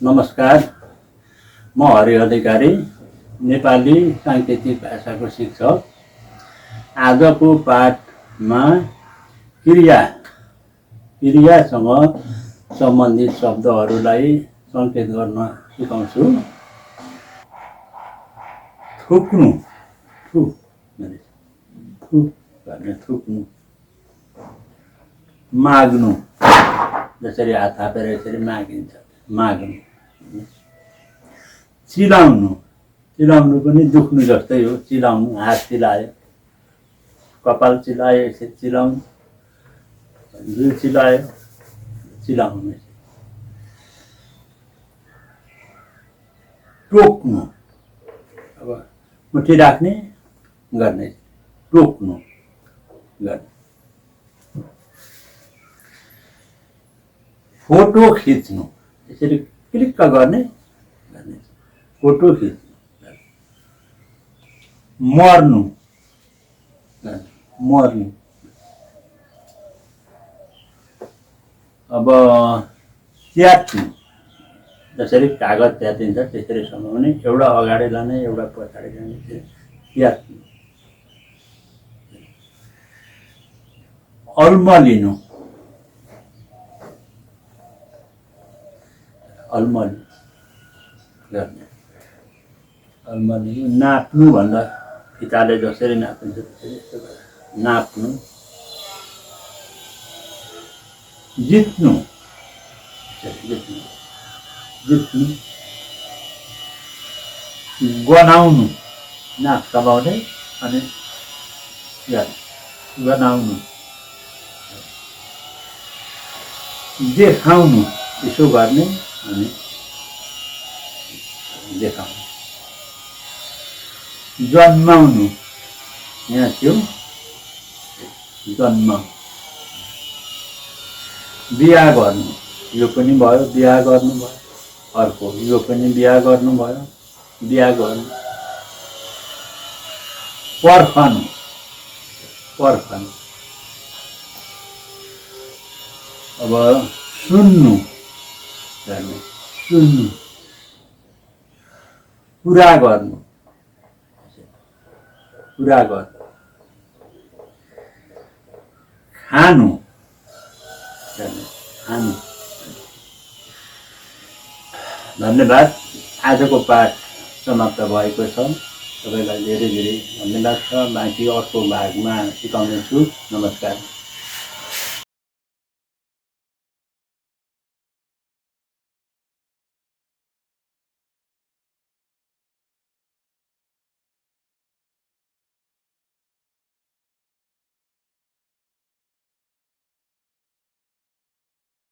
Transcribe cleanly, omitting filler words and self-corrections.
नमस्कार, म हरि अधिकारी, नेपाली साङ्केतिक भाषाको शिक्षक। आजको पाठमा क्रियासँग सम्बन्धित शब्दहरूलाई सङ्केत गर्न सिकाउँछु। थुक्नु, थु भन्ने थुक्नु। माग्नु, जसरी हात थापेर यसरी मागिन्छ, माग्नु। चिलाउनु, चिलाउनु पनि दुख्नु जस्तै हो। चिलाउनु, हात चिलायो, कपाल चिलायो, यसरी चिलाउनु, जिउ चिलायो, चिलाउनु। टोक्नु, अब मुठी राख्ने, गर्ने, टोक्नु, गर्ने। फोटो खिच्नु, यसरी क्लिक्क गर्ने, फोटो खिच्नु। मर्नु, मर्नु। अब च्यात्नु, जसरी कागज च्यातिन्छ त्यसरी समाउने, एउटा अगाडि लाने, एउटा पछाडि लाने, च्यात्नु। अल्मलिनु, अल्मली गर्ने, अल्मलिनु। नाप्नु भन्दा फिताले जसरी नापिन्छ त्यसरी नाप्नु। जित्नु, जित्नु, जित्नु। गनाउनु, नाक दबाउने अनि गनाउनु। देखाउनु, यसो गर्ने अनि देखाउनु। जन्माउनु, यहाँ थियो, जन्माउनु। बिहा गर्नु, यो पनि भयो, बिहा गर्नु भयो। अर्को, यो पनि बिहा गर्नु भयो, बिहा गर्नु। पर्खनु, पर्खनु। अब सुन्नु गर्ने, सुन्नु। कुरा गर्नु, कुरा गर्नु। खानु, खानु। धन्यवाद। आजको पाठ समाप्त भएको छ। तपाईँलाई धेरै धेरै धन्यवाद छ। बाँकी अर्को भागमा सिकाउनेछु। नमस्कार।